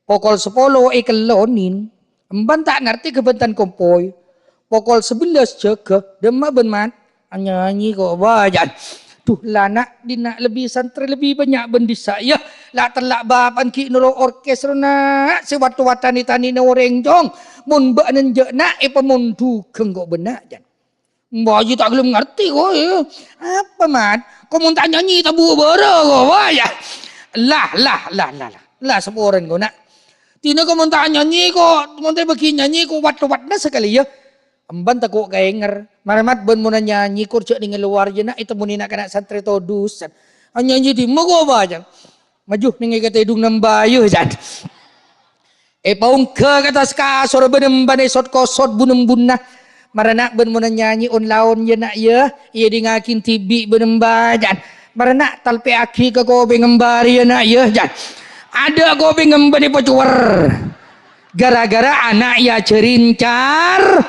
Pokol 10 ekelonin. Emban tak ngerti kebentan kompoi. Pokol 11 jaga demak benmat nyanyi kok bajan. Tuh lanak dina lebih santri lebih banyak bendisa ya lah telak bapan ki nuro orkestra nak sewatu-watan tani noreng jong mun bak nenjek nak pemun dugeng kok benak jan. Mbak tak belum ngerti kok ya. Apa mat? Kau mun tak nyanyi tabu bara kok bajan. Lah seporan kau nak. Tina kau mun tak nyanyi kok mun tak bagi nyanyi kok wat-wat na sekali ya. Emban takut kaenger, maramat ben muna nyanyi kurcak dengan luar je nak itu munina kena santri todusan. Nyanyi di mogo bajang. Maju dengan kata hidung nambayu jan. Paung ke kata skasor benem bane sot kosot bunem bunah. Maranak ben muna nyanyi on laon je nak ya. Ia di ngakin tibi benem bajan. Maranak talpe aki ke kobe ngembari nak ya jan. Ada kobe ngembari pocuar. Gara-gara anak ya cerincar.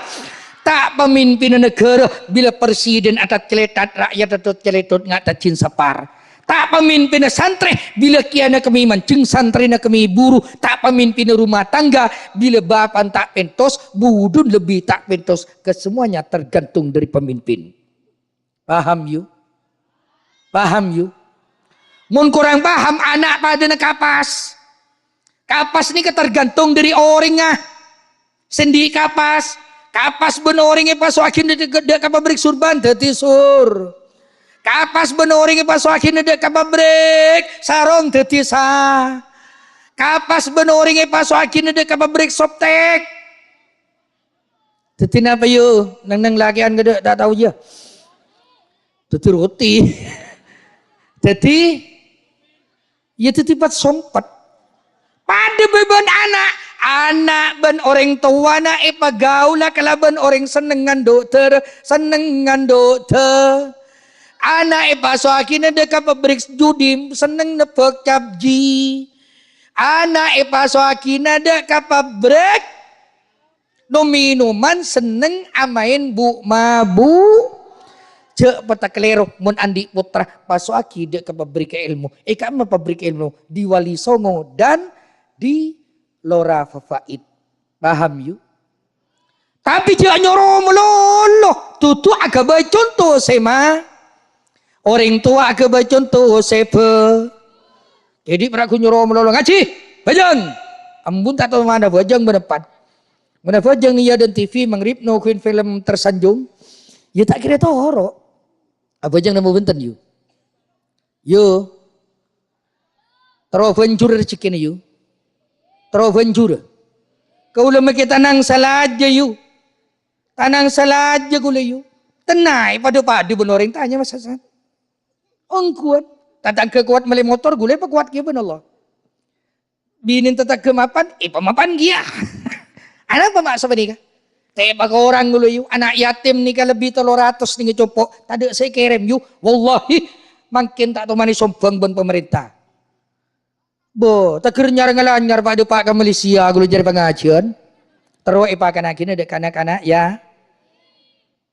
Tak pemimpin negara bila presiden atat celetat rakyat atat celetot ngatat cin sapar. Tak pemimpin santri bila kiana kami mancing santri na kami buru. Tak pemimpin rumah tangga bila bapan tak pentos budun lebih tak pentos. Kesemuanya tergantung dari pemimpin. Paham you? Paham you? Mun kurang paham anak pada na kapas. Kapas ni ketergantung dari orangnya. Sendi kapas. Kapas benoring pas wakin dek kapabrik surban teti sur. Kapas benoring pas wakin dek kapabrik sarong teti sa. Kapas benoring pas wakin dek kapabrik soptek. Teti napa yo? Nang lakian gede tak tahu je. Teti roti. Teti ya teti pat sompat. Pada beban anak ben orang tua na ipagaula kalaban orang senengan dokter anak ipaswakin na deka pabrik judi seneng na pagkabji anak ipaswakin na deka pabrik no minuman seneng amain bu mabu cek pataklero mun andi putra paswaki deka pabrik ilmu kama pabrik ilmu di Wali Songo dan di Lora Fafaid. Paham you? Tapi dia nyuruh meloloh. Tutu agak bercontoh sema. Orang tua agak bercontoh sepa. Jadi peraku nyuruh meloloh. Ngaji. Bajang. Ambun tak tahu mana bajang berdepan. Mana bajang ni ya dan TV mengripno kuin film tersanjung. Ya tak kira tahu horok. Bajang nama benten you. Yo. Terventure rezeki ni you. Terventure. Kau lemah kita tanang salah aja you. Tanang salah aja gula you. Tenai padu-padu benoreng tanya masa saat. Ong kuat. Tatang kekuat meli motor gula apa kuat kia ben Allah. Binin tetap kemapan, pemapan dia. Anak apa maksud ni kah? Tebak orang gula you. Anak yatim ni kan lebih 300 ni ngecopok. Tadi saya kirim you. Wallahi. Makin tak tahu mana sombong ben pemerintah. Bo, tak kira nyar pada Pak ke Malaysia gula jadi pengajian. Terus ipakan akhirnya dek kanak-kanak ya.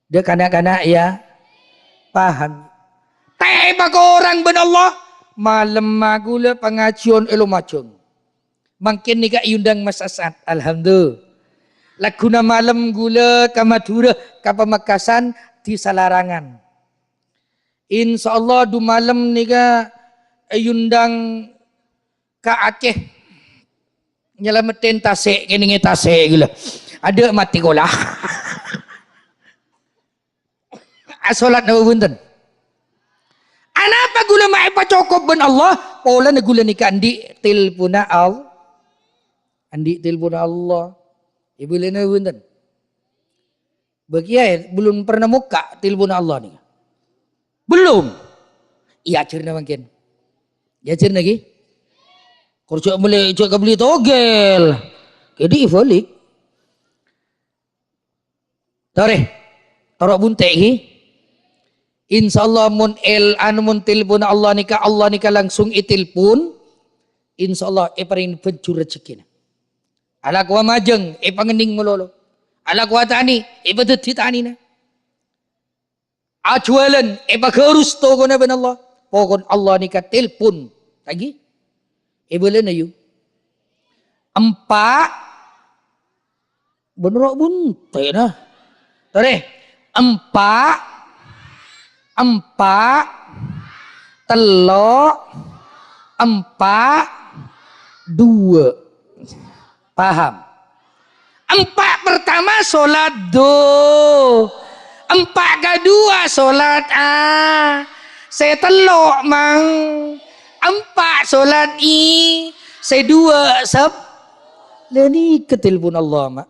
Dek kanak-kanak ya. Paham. Tebak orang ben Allah. Malam gula pengajian elu macung. Makin ni kak undang masasat. Alhamdulillah. Laguna malam gula ke Madura ke Pamekasan di Salarangan. InsyaAllah du malam ni kak undang ke Aceh. Nyelamatin tasik kini tasik gula. Ada mati golah. Asolat nama bunten. Anapa gula mai pa cukup ben Allah? Pola na gula ni kandi tilpuna Allah. Andi tilpuna Allah. Ibu lena bunten. Bagi belum pernah muka tilpuna Allah ni. Belum. Iya cerna mungkin. Ya cerna lagi. Kerja beli togel. Jadi balik. Tarik buntek ni. InsyaAllah mun tilpun Allah nika langsung itilpun. InsyaAllah paling pencur rezeki. Ala kuwa majeng pangening melolo. Ala kuwa tani betul tani na. Ajualan bagarus togo na ben Allah. Pokon Allah nika tilpun. Lagi. Boleh na you. Empat. Benerak buntai na. Tore. Empat. Telok. Dua. Paham? Empat pertama solat do. Empat kedua solat saya telok mang. Empat solat saya dua lani ketelpon Allah mak.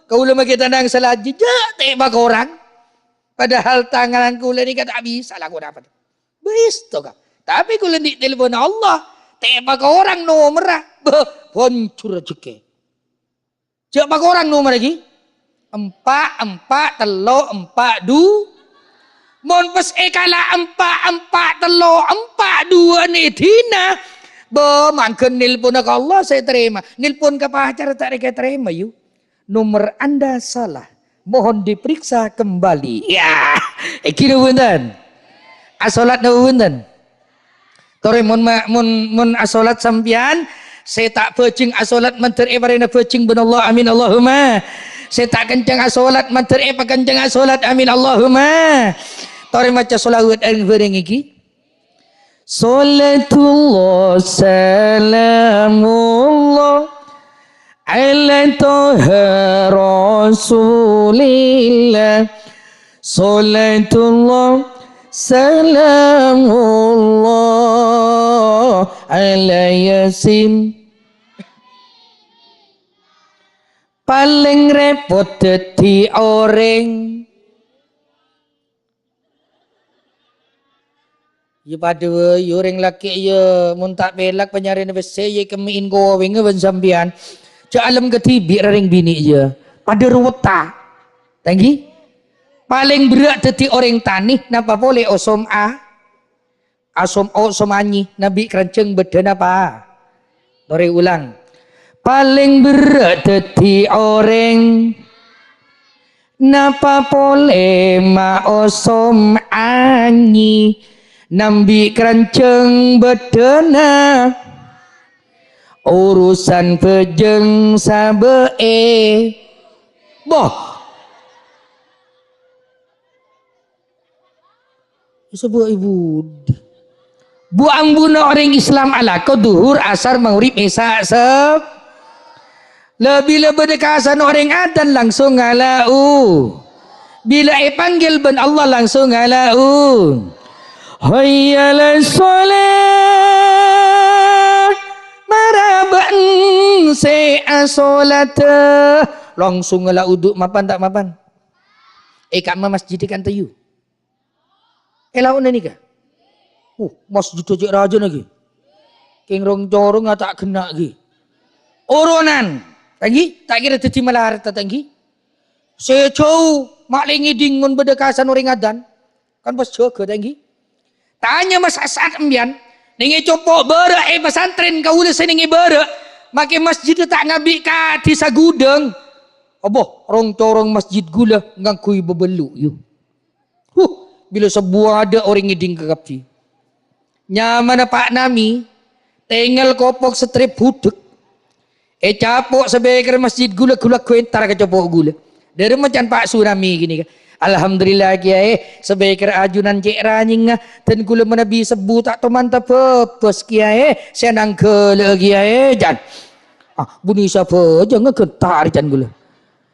Kau lama kita nang salah jejak tebak orang. Padahal tangan kau ni kata bisa lah kau dapat. Bis tu kah? Tapi kau ni telpon Allah tebak orang nomor hancur rezeki. Tebak orang nomor lagi. Empat telok dua. Mon pas kala empat telok dua ni tina. Mangken nilpon ke Allah saya terima. Nilpon ke pacar tak terima you. Nomor anda salah. Mohon diperiksa kembali. Ya. Kira bundan. Asolat na bundan. Tore mun asolat sampian. Saya tak pecing asolat menteri barina pecing ben Allah amin Allahumma. Saya tak kencang asolat menteri kencang asolat amin Allahumma. Tore maca solawat ang bareng iki. Salatullah salamullah ala taha rasulillah. Salatullah salamullah ala yasin. Paling repot dadi orang. Ya pada orang laki ya mun tak belak penyarin bese ye kemiin go winge ben sambian. Cak alam ketibi ring bini ya. Pada ruweta. Tanggi. Paling berat dadi orang tani napa boleh osom osom anyi nabi kerenceng beden apa? Tore ulang. Paling berat dadi orang napa boleh ma osom anyi nambi kerenceng bedena urusan pejeng sabe Boh. Sebuah ibu. Buang bunuh orang Islam ala kau duhur asar maghrib isya seb. Lebih berdekasan orang adan langsung ngalau. Bila panggil ben Allah langsung ngalau. Hayya salat maraban se asolat langsung ngalau uduk mapan tak mapan. Kat masjid kan tayu. Lawan ni ke? Masjid tu cik raja lagi. King rong corong tak kena lagi. Oronan. Tanggi, tak kira teti malah harta tanggi. Secau mak lengi dingun berdekasan orang adan. Kan pas jaga tanggi. Tanya mas asat ambian. Ningi copok berak pesantren kau ulah seningi berak. Makin masjid tu tak ngabik kati sagudeng. Aboh, rong corong masjid gula ngakui bebeluk you. Bila sebuah ada orang ngiding ke kapti. Nyaman Pak Nami. Tinggal kopok setrip huduk. Capok sebagai masjid gula-gula kuentar ke copok gula. Dari macam Pak Surami gini. Alhamdulillah kiai. Sebagai ajunan cik ranying. Dan gula menabi sebu tak teman tak pepes kiai. Saya nangke lagi kiai. Jangan. Bunyi siapa. Jangan kentar jangan gula.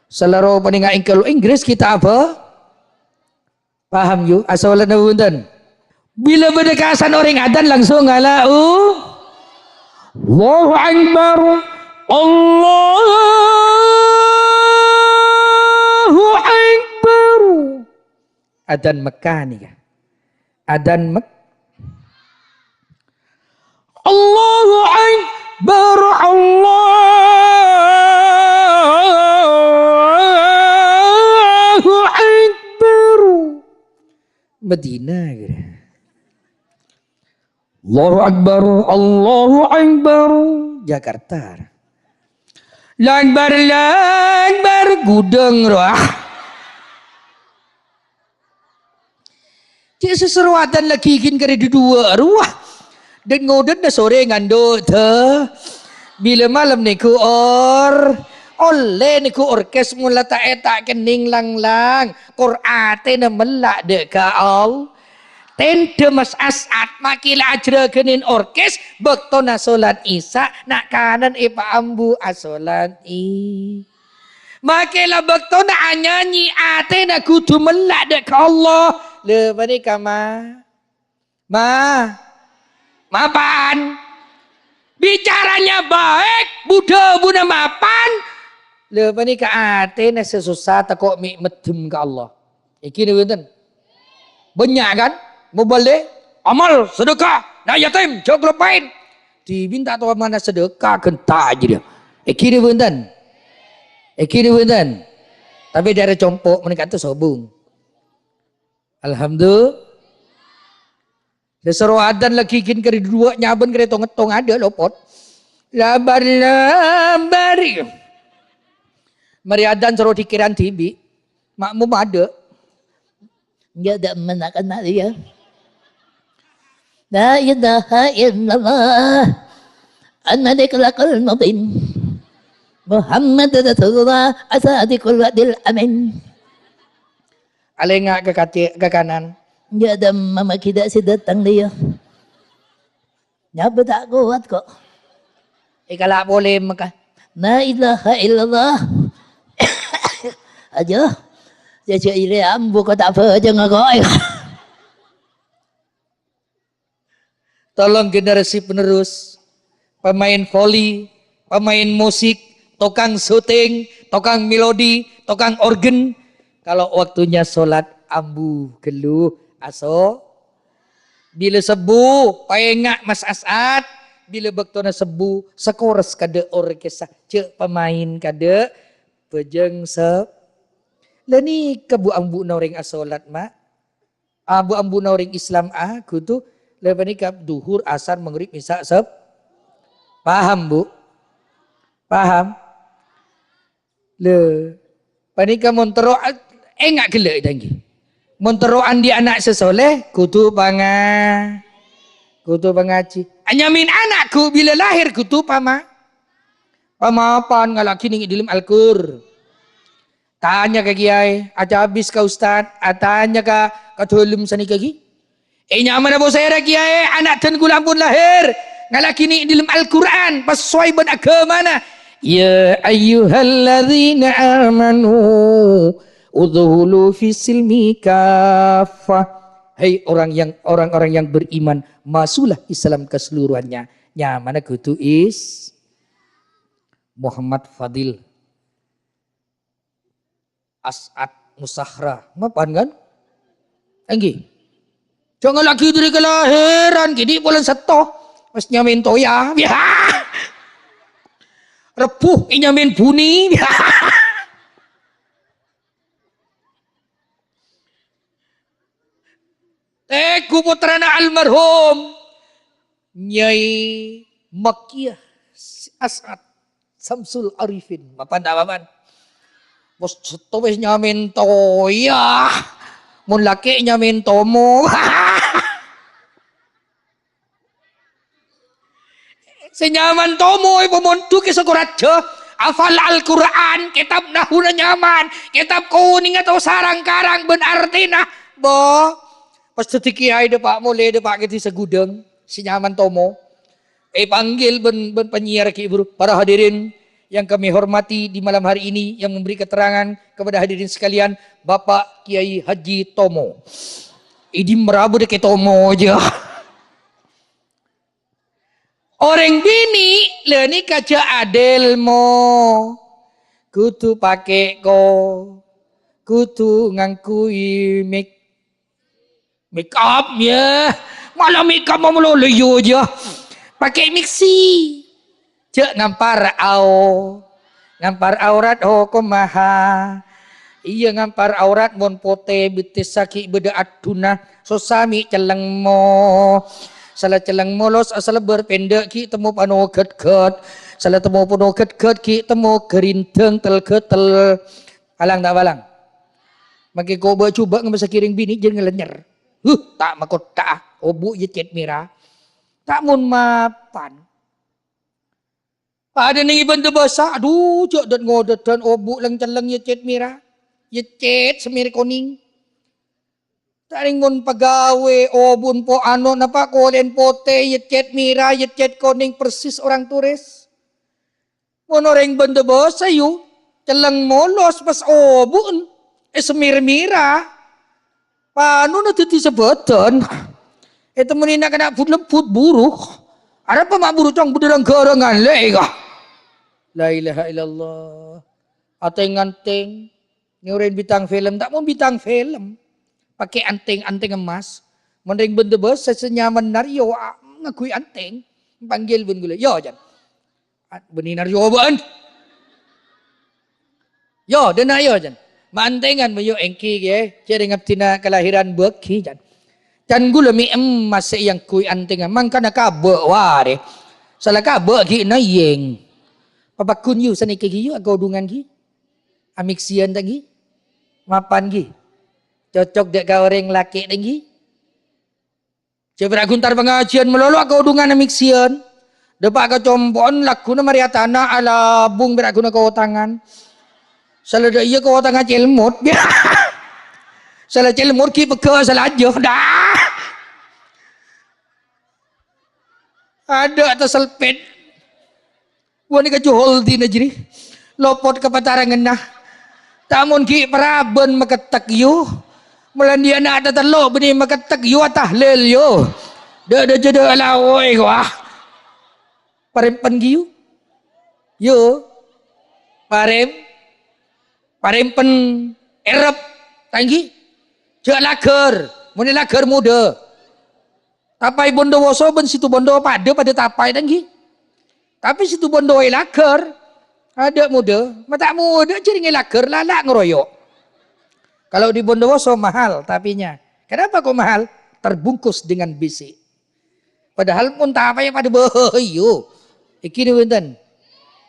Selera peningat ingkel Inggris kita apa? Paham you? Asawalan nabuntan. Bila berdekasan orang adan langsung ngalau. Allahu Akbar. Allahu Akbar. Adan Mekah ni kan? Adan Mekah. Allahu Akbar. Allahu Akbar. Medina gitu. Allahu Akbar, Allahu Akbar. Jakarta. Lakbar, lakbar, gudeng roh. Cik seseruatan lagi kin kari dua ruah. Dan ngoden dah sore ngandut te. Bila malam ni ku oleh ni ku orkes mula tak etak kening lang Qur'ate na melak dek ka al. Tende mas asat makila ajra kenin orkes bektona solat isya nak kanan ipa ambu asolat i. Makila bektona anyanyi ate na kudu melak dek ka Allah. Le bani kama. Mapan. Bicaranya baik, Buddha buna mapan. Le bani ka ate na sesusah takok mi medem ka Allah. Iki ni betul. Banyak kan? Mau balik, amal, sedekah, nak yatim, jangan lepain. Diminta tahu mana sedekah, kentak je dia. Kira benar. Kira benar. Tapi dia ada compok, mereka tu sobung. Alhamdulillah. Seseru adan lagi kin kari dua nyaben kari tong ada lopot. Labar. Mari adan seru dikiran tibi. Makmum ada. Dia tak menakan dia. La ilaha illallah An-Nalikul Mubin Muhammad Rasulullah Asadikul Wadil Amin. Alengak ke kanan. Dia ada mama kita si datang dia. Nyapa tak kuat kok. Kalau boleh maka. La ilaha illallah. Aja. Dia ire ambu kau tak apa jangan kau. Tolong generasi penerus, pemain voli, pemain musik, tukang syuting, tukang melodi, tukang organ. Kalau waktunya solat ambu geluh aso. Bila sebu paengak mas asat. Bila bektona sebu sekores kada orkestra cek pemain kada pejeng sep. Lani kebu ambu nauring asolat mak. Abu ambu nauring Islam aku tu. Lepas ni duhur, asar, maghrib, isya, seb. Paham bu? Paham? Lepas ni montero enggak gelak lagi. Monteroan dia anak sesoleh, kutu pangaci. Anyamin anakku bila lahir kutu pamapan ngalaki ning dalam Al-Qur. Tanya ke kiai, aja habis ke ustaz, tanya ke tulum sani kaki. Nyaman apa saya dah kiai, anak dan gulam pun lahir. Ngalaki ni dalam Al-Quran, pas sesuai ben agama na. Ya ayyuhalladzina amanu udhulu fi silmi kafah. Hai orang-orang yang beriman, masuklah Islam keseluruhannya. Nyaman kutu is Muhammad Fadil As'ad Musahra. Ngapain kan? Anggi. Jangan lagi dari kelahiran. Gini bulan satu. Mas nyamin toya. Repuh nyamin buni. Teku putrana almarhum. Nyai Makiyah As'ad Samsul Arifin. Mapan. Bos seto wis nyamin toya. Mun laki nyamin tomo. Senyaman tomo ibu montu ke sekuraja. Afal Al-Quran. Kitab nahuna nyaman. Kitab kuning atau sarang-karang ben artina. Bo. Pas tetiki ay depak mulai depak kita segudeng. Senyaman tomo. Panggil ben penyiar ki bro. Para hadirin yang kami hormati di malam hari ini yang memberi keterangan kepada hadirin sekalian, Bapak Kiai Haji Tomo. Ini merabu dek Tomo aja. Orang bini leni kaca adel mo. Kutu pakai ko. Kutu ngangkui make up ya. Malah make up mau melulu aja. Pakai mixi. Cek ngampar aurat ho kumaha. Iya ngampar aurat mon pote betis saki beda aduna sosami celeng mo. Salah celeng molos asal berpendek ki temu pano ket-ket. Salah temu pano ket-ket ki temu gerinteng tel-ketel. Alang tak balang. Maki ko ba coba ngamasa kiring bini jangan ngelenyer. Tak makot tak obu ye cet mira. Tak mun mapan. Ada ning iban de basa, aduh cok dan ngodet dan obuk lang caleng ye cet mira. Ye cet semir koning. Taring mon pagawe obun po ano napa kolen pote ye cet mira, ye cet koning persis orang turis. Mon orang bende basa yu, caleng molos pas obun. Semir mira. Panu na titi sebetan. Itu menina kena put lemput buruk. Ada apa mak buruk cong budalang garangan lega. La ilaha illallah. Anteng-anteng. Nyurin bintang film. Tak mau bintang film. Pakai anteng-anteng emas. Mending benda bos. Sesenyaman naryo. Ngakui anteng. Panggil pun gula. Yo jan. Benih naryo ban. Yo dena yo jan. Mantengan mayo engki ge. Jadi ngaptina kelahiran beki jan. Jan gula mi emas yang kui anteng. Mangkana kabek ware. Salah kabek ki na yeng. Papakun yu sana kaki yu agak udungan gi. Amiksian tadi. Mapan gi. Cocok dek kau orang laki tadi. Coba guntar pengajian melolo agak udungan amiksian. Depak agak compon laku na mariatana ala bung berakuna kau tangan. Salah dah iya kau tangan celmut. Salah celmut ki peka salah aja dah. Ada atas selpet. Wani ka juhol di najri. Lopot ka patarangan na. Tamun ki paraben makatak yu. Mulan dia na ada talo bini makatak yu atahlil yu. Da jeda alawoy ko ah. Parempan giyu. Yu. Parempan erep. Tanggi. Jek lager. Muni lager muda. Tapai bondowoso ben situ bondo pada tapai tanggi. Tapi situ bondoi laker. Ada muda. Mata muda jadi laker lalak ngeroyok. Kalau di Bondowoso mahal tapinya. Kenapa kok mahal? Terbungkus dengan besi. Padahal pun tapai pada bahayu. Iki ni wenten.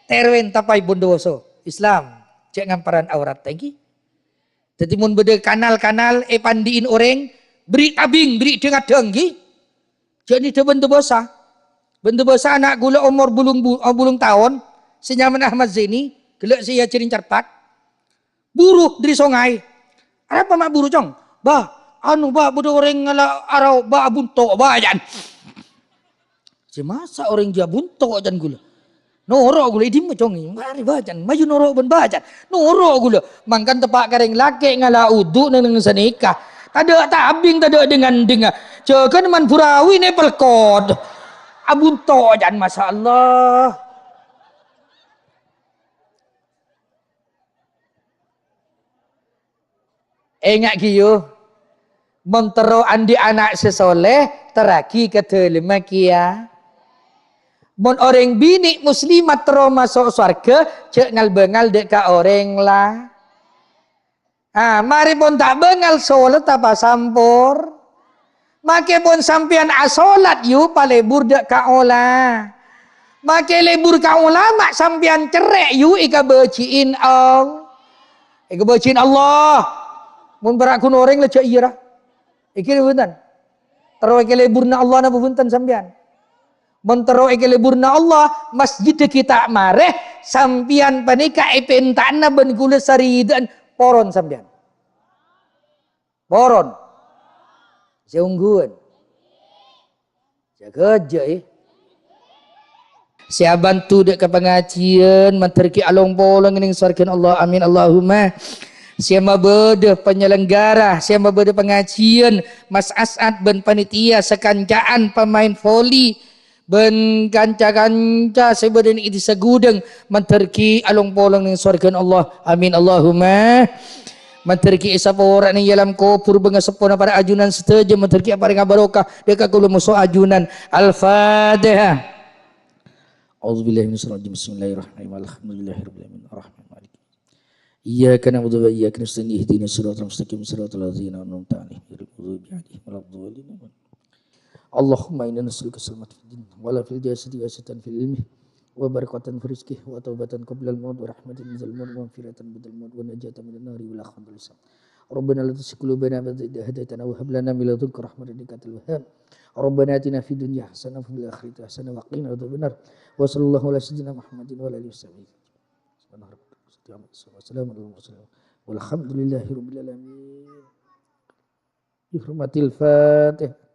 Terwen tapai Bondowoso. Islam. Cek ngamparan aurat. Thank you. Jadi mun beda kanal-kanal pandiin orang. Beri tabing. Beri dengar-deng. Jadi itu Bondowoso. Bentuk bahasa anak gula umur bulung tahun. Senyaman Ahmad Zaini. Gelak saya cerin carpak. Buruh dari sungai. Apa mak buruh cong? Ba budak orang ngala arau ba buntok ba jan. Semasa orang dia buntok jan gula. Norok gula idim cong mari bajan maju norok ben bajan. Norok gula mangkan tepak kareng laki ngala uduk nang sanikah. Tada tabing tada dengan cekan man purawi ne pelkod. Abuntok jan masyaallah. Ingat kiyo mentero andi anak sesoleh teraki ketelima kia. Mon orang bini muslimat tero masuk surga cek ngal bengal dek ka orang lah. Mari pun tak bengal solat apa sampur. Make pun sampian asolat yu palebur dek ka olah. Make lebur ka ulama sampian cerek yu ika beciin ika beciin Allah. Mun berakun orang le cek ira. Iki buntan. Tero ike leburna Allah na buntan sampian. Mentero ike leburna Allah masjid kita mareh sampian panika ipentana ben kula saridan poron sampian. Poron. Seungguan. Jaga aja Saya bantu dek ke pengajian menterki along bolong ning surga Allah amin Allahumma. Saya mabede penyelenggara, saya mabede pengajian, Mas As'ad ben panitia sekancaan pemain voli, ben kanca-kanca saya beden itu segudeng menterki along polong ning surga Allah amin Allahumma. Menterki isapa orang ni dalam kopur benga sepona pada ajunan seteja menterki apa dengan barokah dekat kulo musuh ajunan Al-Fatihah. A'udzubillahi minasyaitonir rajim. Bismillahirrahmanirrahim. Alhamdulillahirabbil alamin. Arrahmanir rahim. Iyyaka na'budu wa iyyaka nasta'in. Ihdinas siratal mustaqim. Siratal ladzina an'amta 'alaihim ghairil maghdubi 'alaihim waladdallin. Allahumma inna nas'aluka salamat fid din wala fil jasadi wa satan fil ilmi wa barakatan fi rizqi wa taubatan qabla al-maut wa rahmatan minal maut wa firatan bidal maut wa najatan minan nari wa la khamdul lisan. Rabbana la tuzigh qulubana ba'da idh hadaytana wa hab lana min ladunka rahmatan innaka antal wahhab. Rabbana atina fid dunya hasanah wa fil akhirati hasanah wa qina adzabannar. Wa sallallahu ala sayyidina Muhammadin wa ala alihi wasallam. Walhamdulillahi rabbil alamin. Bi hurmatil Fatihah.